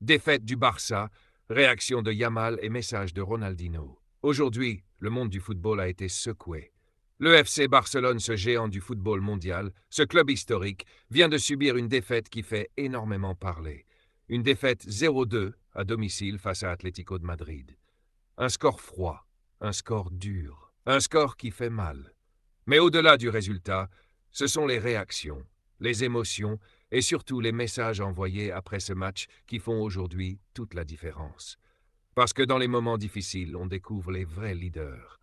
Défaite du Barça, réaction de Yamal et message de Ronaldinho. Aujourd'hui, le monde du football a été secoué. Le FC Barcelone, ce géant du football mondial, ce club historique, vient de subir une défaite qui fait énormément parler. Une défaite 0-2 à domicile face à Atlético de Madrid. Un score froid, un score dur, un score qui fait mal. Mais au-delà du résultat, ce sont les réactions, les émotions et surtout les messages envoyés après ce match qui font aujourd'hui toute la différence. Parce que dans les moments difficiles, on découvre les vrais leaders.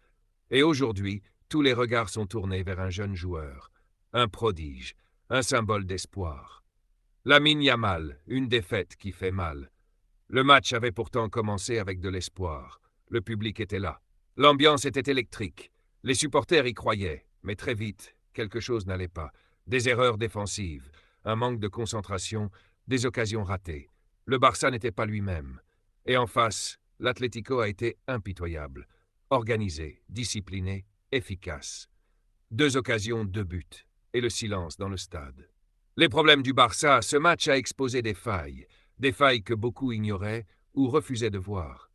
Et aujourd'hui, tous les regards sont tournés vers un jeune joueur, un prodige, un symbole d'espoir. Lamine Yamal, une défaite qui fait mal. Le match avait pourtant commencé avec de l'espoir. Le public était là. L'ambiance était électrique. Les supporters y croyaient, mais très vite, quelque chose n'allait pas. Des erreurs défensives, un manque de concentration, des occasions ratées. Le Barça n'était pas lui-même. Et en face, l'Atlético a été impitoyable. Organisé, discipliné, efficace. 2 occasions, 2 buts. Et le silence dans le stade. Les problèmes du Barça, ce match a exposé des failles que beaucoup ignoraient ou refusaient de voir.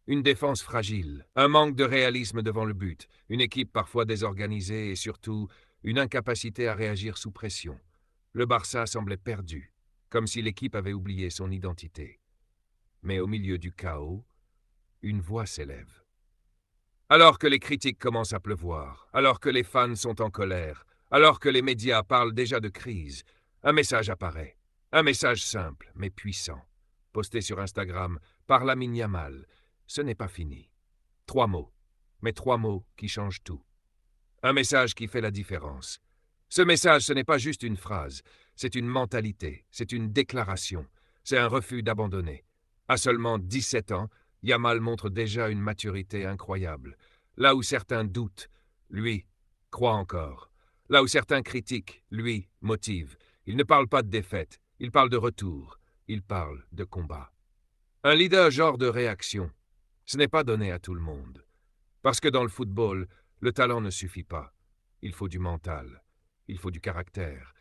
Une défense fragile, un manque de réalisme devant le but, une équipe parfois désorganisée et surtout une incapacité à réagir sous pression. Le Barça semblait perdu, comme si l'équipe avait oublié son identité. Mais au milieu du chaos, une voix s'élève. Alors que les critiques commencent à pleuvoir, alors que les fans sont en colère, alors que les médias parlent déjà de crise, un message apparaît. Un message simple, mais puissant. Posté sur Instagram par Lamine Yamal. Ce n'est pas fini. 3 mots, mais 3 mots qui changent tout. Un message qui fait la différence. Ce message, ce n'est pas juste une phrase, c'est une mentalité, c'est une déclaration, c'est un refus d'abandonner. À seulement 17 ans, Yamal montre déjà une maturité incroyable. Là où certains doutent, lui, croit encore. Là où certains critiquent, lui, motive. Il ne parle pas de défaite, il parle de retour, il parle de combat. Un leader genre de réaction, ce n'est pas donné à tout le monde. Parce que dans le football, le talent ne suffit pas. Il faut du mental, il faut du caractère.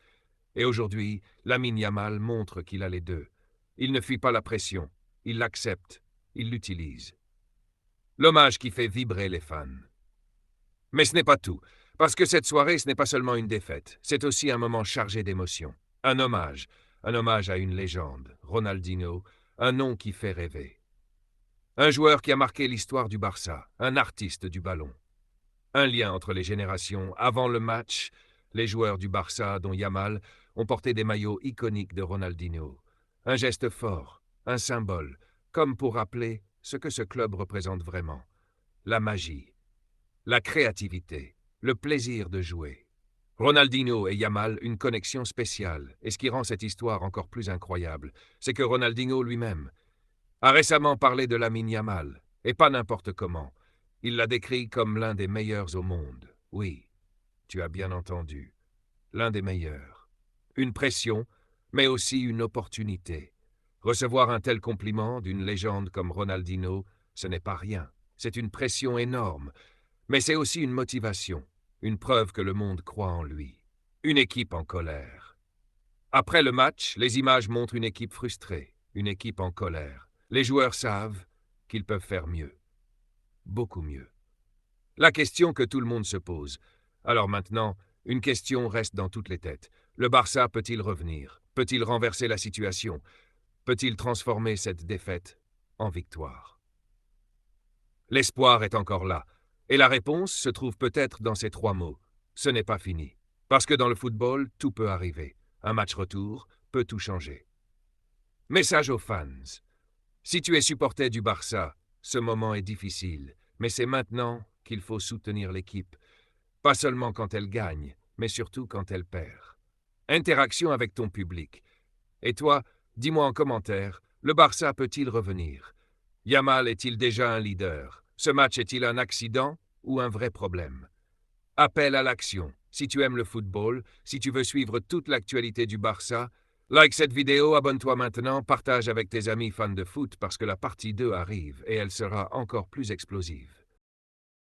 Et aujourd'hui, Lamine Yamal montre qu'il a les deux. Il ne fuit pas la pression, il l'accepte, il l'utilise. L'hommage qui fait vibrer les fans. Mais ce n'est pas tout, parce que cette soirée, ce n'est pas seulement une défaite, c'est aussi un moment chargé d'émotions. Un hommage à une légende, Ronaldinho, un nom qui fait rêver. Un joueur qui a marqué l'histoire du Barça, un artiste du ballon. Un lien entre les générations. Avant le match, les joueurs du Barça, dont Yamal, ont porté des maillots iconiques de Ronaldinho. Un geste fort, un symbole, comme pour rappeler ce que ce club représente vraiment. La magie, la créativité, le plaisir de jouer. Ronaldinho et Yamal, une connexion spéciale. Et ce qui rend cette histoire encore plus incroyable, c'est que Ronaldinho lui-même a récemment parlé de Lamine Yamal, et pas n'importe comment. Il l'a décrit comme l'un des meilleurs au monde. Oui, tu as bien entendu, l'un des meilleurs. Une pression, mais aussi une opportunité. Recevoir un tel compliment d'une légende comme Ronaldinho, ce n'est pas rien. C'est une pression énorme, mais c'est aussi une motivation, une preuve que le monde croit en lui. Une équipe en colère. Après le match, les images montrent une équipe frustrée, une équipe en colère. Les joueurs savent qu'ils peuvent faire mieux. Beaucoup mieux. La question que tout le monde se pose. Alors maintenant, une question reste dans toutes les têtes. Le Barça peut-il revenir? Peut-il renverser la situation? Peut-il transformer cette défaite en victoire? L'espoir est encore là. Et la réponse se trouve peut-être dans ces 3 mots. Ce n'est pas fini. Parce que dans le football, tout peut arriver. Un match retour peut tout changer. Message aux fans. Si tu es supporter du Barça, ce moment est difficile, mais c'est maintenant qu'il faut soutenir l'équipe. Pas seulement quand elle gagne, mais surtout quand elle perd. Interaction avec ton public. Et toi, dis-moi en commentaire, le Barça peut-il revenir? Yamal est-il déjà un leader? Ce match est-il un accident ou un vrai problème? Appel à l'action. Si tu aimes le football, si tu veux suivre toute l'actualité du Barça, like cette vidéo, abonne-toi maintenant, partage avec tes amis fans de foot parce que la partie 2 arrive et elle sera encore plus explosive.